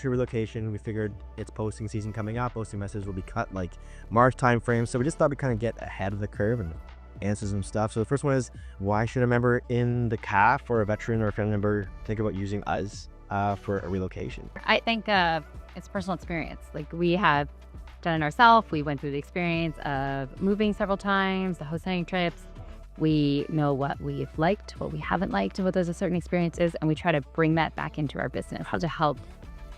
to relocation. We figured it's posting season coming up. Posting messages will be cut like March timeframe. So we just thought we'd kind of get ahead of the curve and answer some stuff. So the first one is, why should a member in the CAF or a veteran or a family member think about using us for a relocation? I think it's personal experience. Like, we have done it ourselves. We went through the experience of moving several times, the host hunting trips. We know what we've liked, what we haven't liked, and what those certain experiences, and we try to bring that back into our business to help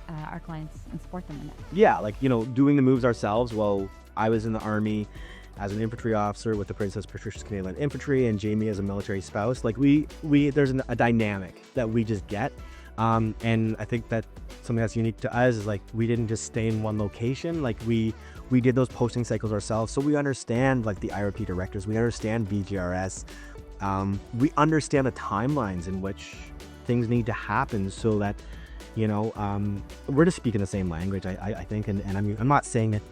our clients and support them in it. Yeah, like, doing the moves ourselves. Well, I was in the Army as an infantry officer with the Princess Patricia's Canadian Infantry, and Jamie as a military spouse. Like, there's a dynamic that we just get. And I think that something that's unique to us is, like, we didn't just stay in one location. Like, we did those posting cycles ourselves. So we understand, like, the IRP directors, we understand BGRS. We understand the timelines in which things need to happen so that, we're just speaking the same language, I think. And I mean, I'm not saying that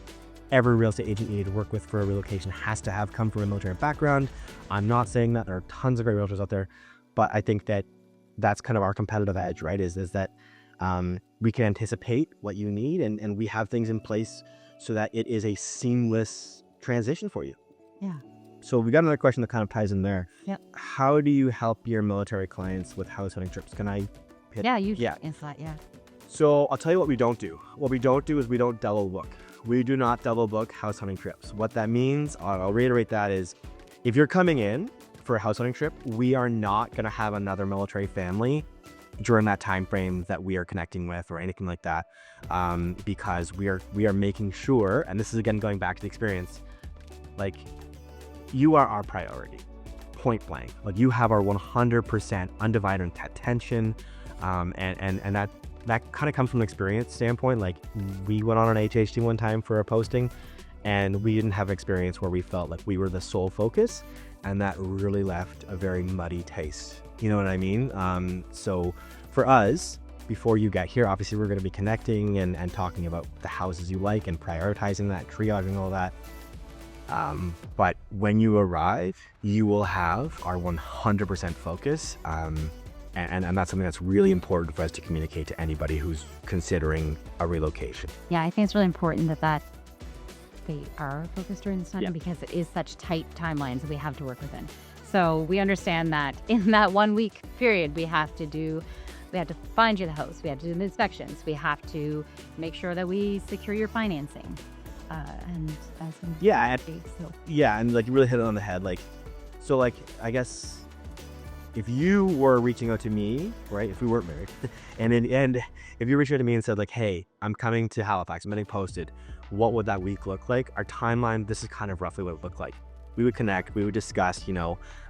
every real estate agent you need to work with for a relocation has to have come from a military background. I'm not saying that. There are tons of great realtors out there, but I think that that's kind of our competitive edge, right? Is that we can anticipate what you need, and we have things in place so that it is a seamless transition for you. Yeah. So we got another question that kind of ties in there. Yeah. How do you help your military clients with house hunting trips? Can I hit? Yeah. Insight, yeah. So I'll tell you what we don't do. What we don't do is we don't double book. We do not double book house hunting trips. What that means, I'll reiterate that, is if you're coming in for a house hunting trip, we are not going to have another military family during that time frame that we are connecting with or anything like that, because we are making sure, and this is again going back to the experience, like, you are our priority, point blank. Like, you have our 100% undivided attention, and that kind of comes from an experience standpoint. Like, we went on an HHT one time for a posting, and we didn't have experience where we felt like we were the sole focus, and that really left a very muddy taste. You know what I mean? So for us, before you get here, obviously we're going to be connecting and talking about the houses you like and prioritizing that, triaging all that. But when you arrive, you will have our 100% focus. And that's something that's really important for us to communicate to anybody who's considering a relocation. Yeah, I think it's really important that they are focused during this time, Yeah. because it is such tight timelines that we have to work within. So we understand that in that 1 week period, we have to find you the house, we have to do the inspections, we have to make sure that we secure your financing. And like, you really hit it on the head. Like, so, like, I guess if you were reaching out to me, right, if we weren't married, and if you reached out to me and said, like, hey, I'm coming to Halifax, I'm getting posted, what would that week look like? Our timeline, this is kind of roughly what it would look like. We would connect, we would discuss,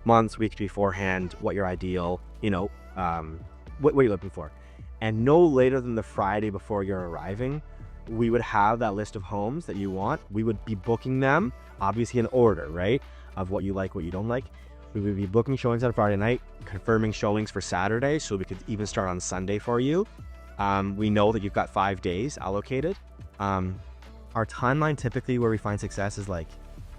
months, weeks beforehand, what your ideal, what you're looking for. And no later than the Friday before you're arriving, we would have that list of homes that you want. We would be booking them, obviously in order, right, of what you like, what you don't like. We would be booking showings on Friday night, confirming showings for Saturday, so we could even start on Sunday for you. We know that you've got 5 days allocated. Our timeline typically where we find success is like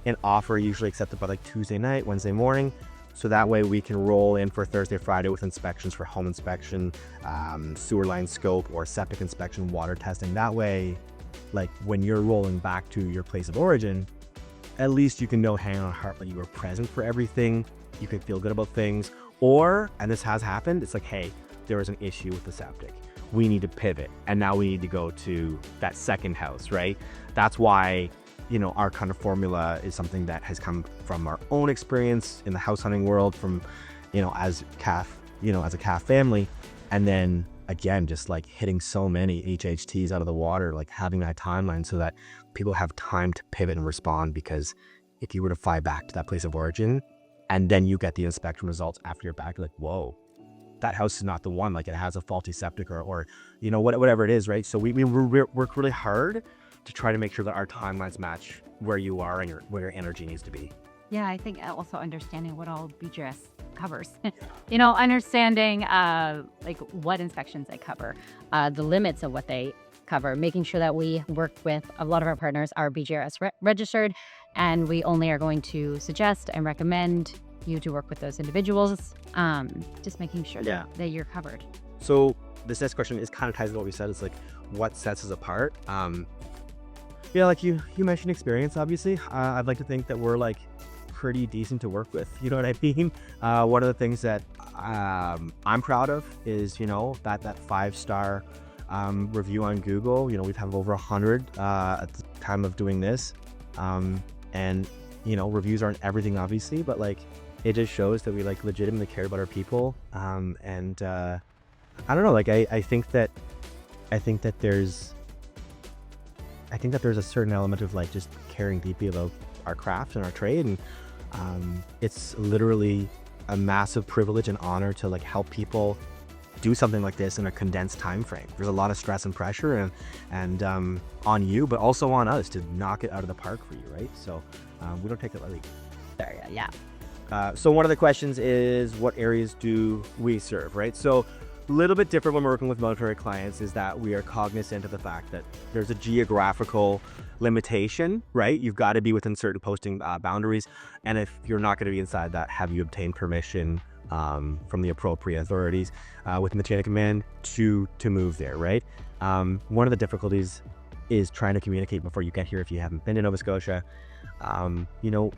an offer usually accepted by like Tuesday night, Wednesday morning. So that way we can roll in for Thursday, Friday with inspections for home inspection, sewer line scope, or septic inspection, water testing. That way, like, when you're rolling back to your place of origin, at least you can know hand on heart that you were present for everything. You can feel good about things. Or, and this has happened, it's like, hey, there was an issue with the septic. We need to pivot, and now we need to go to that second house, right? That's why, our kind of formula is something that has come from our own experience in the house hunting world, from, as CAF, as a CAF family. And then again, just like hitting so many HHTs out of the water, like having that timeline so that people have time to pivot and respond. Because if you were to fly back to that place of origin and then you get the inspection results after you're back, you're like, whoa, that house is not the one. Like, it has a faulty septic or whatever it is, right? So we work really hard to try to make sure that our timelines match where you are and where your energy needs to be. Yeah, I think also understanding what all BGRS covers. Understanding like what inspections they cover, the limits of what they cover, making sure that we work with a lot of our partners are BGRS registered, and we only are going to suggest and recommend you to work with those individuals, just making sure that you're covered. So this next question is kind of ties to what we said. It's like, what sets us apart. Yeah, like you mentioned experience, obviously. I'd like to think that we're like pretty decent to work with. You know what I mean? One of the things that I'm proud of is, you know, that 5-star review on Google. You know, we've had over 100 at the time of doing this. And, you know, reviews aren't everything, obviously, but like it just shows that we like legitimately care about our people. And I don't know, like I think that there's a certain element of like just caring deeply about our craft and our trade, and it's literally a massive privilege and honor to like help people do something like this in a condensed time frame. There's a lot of stress and pressure and on you, but also on us to knock it out of the park for you, right? So we don't take it lightly. Yeah. So one of the questions is, what areas do we serve, right? So a little bit different when we're working with military clients is that we are cognizant of the fact that there's a geographical limitation, right? You've got to be within certain posting boundaries. And if you're not going to be inside that, have you obtained permission from the appropriate authorities within the chain of command to move there, right? One of the difficulties is trying to communicate before you get here if you haven't been to Nova Scotia. You know,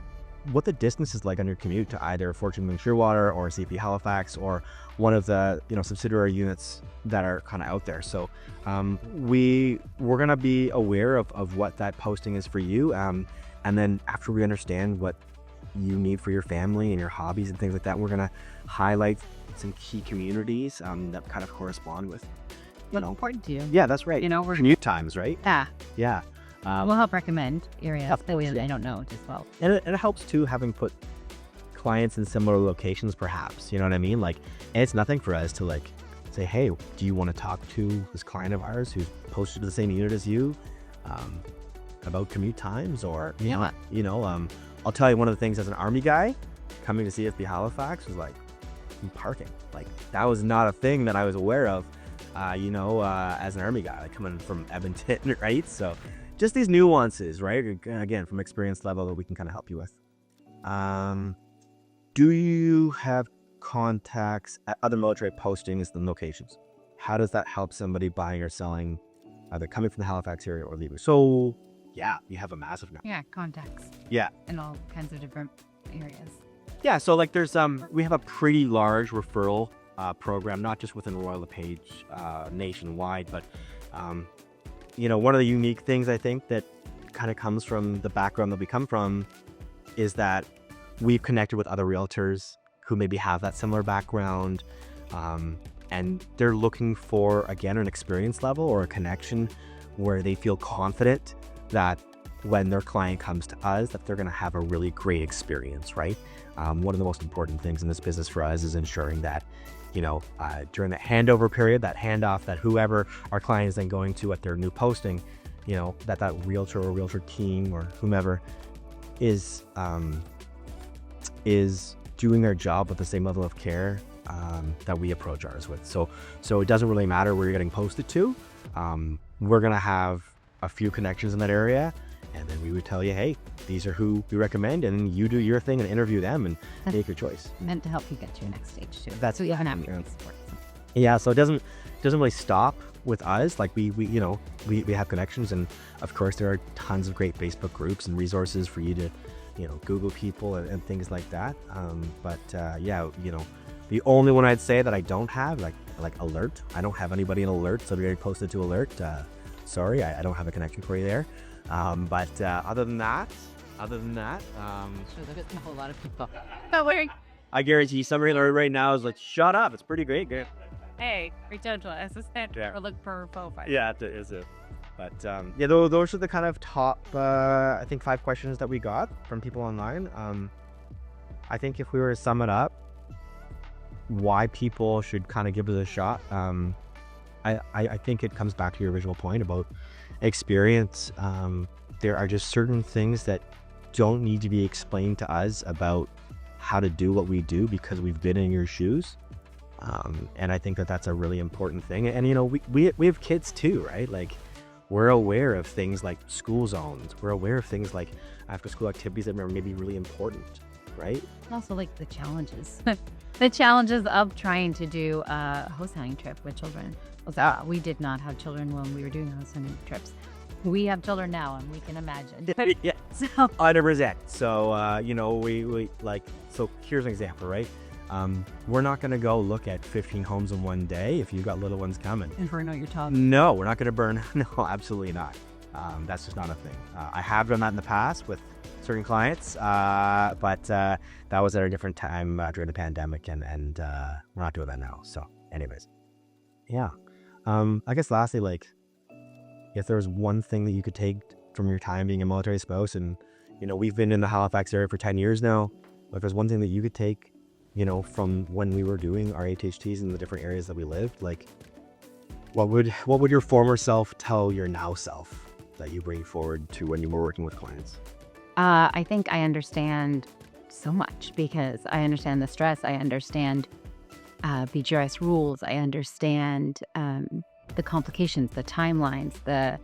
what the distance is like on your commute to either Fort Jim Shearwater or CP Halifax or one of the, you know, subsidiary units that are kind of out there. So we're going to be aware of what that posting is for you. And then after we understand what you need for your family and your hobbies and things like that, we're going to highlight some key communities that kind of correspond with, you know, important to you. Yeah, that's right. You know, we're commute times, right? Yeah. Yeah. We'll help recommend areas that I don't know as well. And it helps too, having put clients in similar locations, perhaps. You know what I mean? Like, and it's nothing for us to like say, hey, do you want to talk to this client of ours who's posted to the same unit as you about commute times? Or I'll tell you, one of the things as an Army guy coming to CFB Halifax was like parking. Like that was not a thing that I was aware of. As an Army guy, like coming from Edmonton, right? So just these nuances, right? Again, from experience level that we can kind of help you with. Do you have contacts at other military postings and locations? How does that help somebody buying or selling, either coming from the Halifax area or leaving? So yeah, you have a massive network. Yeah, contacts. Yeah. In all kinds of different areas. Yeah, so like there's we have a pretty large referral program, not just within Royal LePage nationwide, but one of the unique things I think that kind of comes from the background that we come from is that we've connected with other realtors who maybe have that similar background, and they're looking for, again, an experience level or a connection where they feel confident that when their client comes to us, that they're going to have a really great experience, right? One of the most important things in this business for us is ensuring that, during that handover period, that handoff, that whoever our client is then going to at their new posting, that realtor or realtor team or whomever is doing their job with the same level of care that we approach ours with. So it doesn't really matter where you're getting posted to. We're going to have a few connections in that area, and then we would tell you, hey, these are who we recommend, and you do your thing and interview them and make your choice. Meant to help you get to your next stage too. That's so you have your support. Yeah, so it doesn't really stop with us. Like we have connections, and of course there are tons of great Facebook groups and resources for you to, Google people and things like that. The only one I'd say that I don't have, like alert. I don't have anybody in alert, so they're getting posted to alert. Sorry, I don't have a connection for you there. Other than that, sure, there's a whole lot of people. Not worry. I guarantee somebody in alert right now is like, shut up. It's pretty great. Good. Hey, reach out to us. Assistant or look for profile. Yeah, it is it. But those are the kind of top, I think, 5 questions that we got from people online. I think if we were to sum it up, why people should kind of give it a shot, I think it comes back to your original point about experience. There are just certain things that don't need to be explained to us about how to do what we do because we've been in your shoes. And I think that that's a really important thing. And, we have kids too, right? Like, we're aware of things like school zones. We're aware of things like after school activities that are maybe really important. right? Also, like the challenges, the challenges of trying to do a host hunting trip with children. We did not have children when we were doing host hunting trips. We have children now, and we can imagine. Yeah, So 100%. So, we like, so here's an example, right? We're not going to go look at 15 homes in one day if you've got little ones coming. and burn out your talking. No, we're not going to burn. No, absolutely not. That's just not a thing. I have done that in the past with certain clients, but that was at a different time during the pandemic, and we're not doing that now. So anyways, yeah. I guess lastly, like, if there was one thing that you could take from your time being a military spouse, and, we've been in the Halifax area for 10 years now, if there's one thing that you could take, from when we were doing our HHTs in the different areas that we lived, like, what would your former self tell your now self that you bring forward to when you were working with clients? I think I understand so much because I understand the stress. I understand BGRS rules. I understand the complications, the timelines,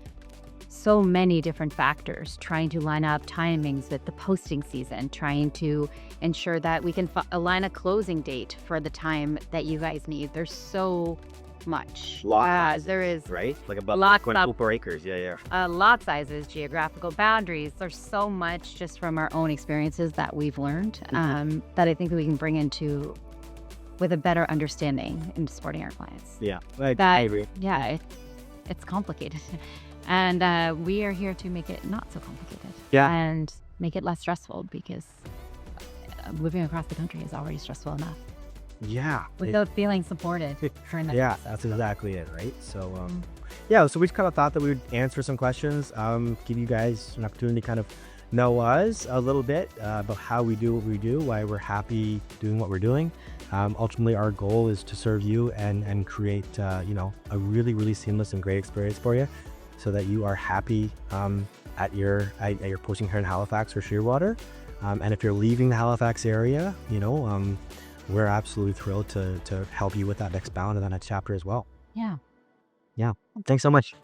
so many different factors, trying to line up timings with the posting season, trying to ensure that we can align a closing date for the time that you guys need. There's so much. There is, right? Like about lots 24 acres. Yeah. lot sizes, geographical boundaries. There's so much just from our own experiences that we've learned that I think that we can bring into with a better understanding in supporting our clients. Yeah, I agree. Yeah, it's complicated. And we are here to make it not so complicated. Yeah. And make it less stressful because living across the country is already stressful enough. Yeah. Without feeling supported during that Yeah, process. that's exactly it, right? So, so we just kind of thought that we would answer some questions, give you guys an opportunity to kind of know us a little bit about how we do what we do, why we're happy doing what we're doing. Ultimately, our goal is to serve you and create, a really, really seamless and great experience for you, so that you are happy at your posting here in Halifax or Shearwater. And if you're leaving the Halifax area, we're absolutely thrilled to help you with that next bound and that next chapter as well. Yeah. Yeah. Thanks so much.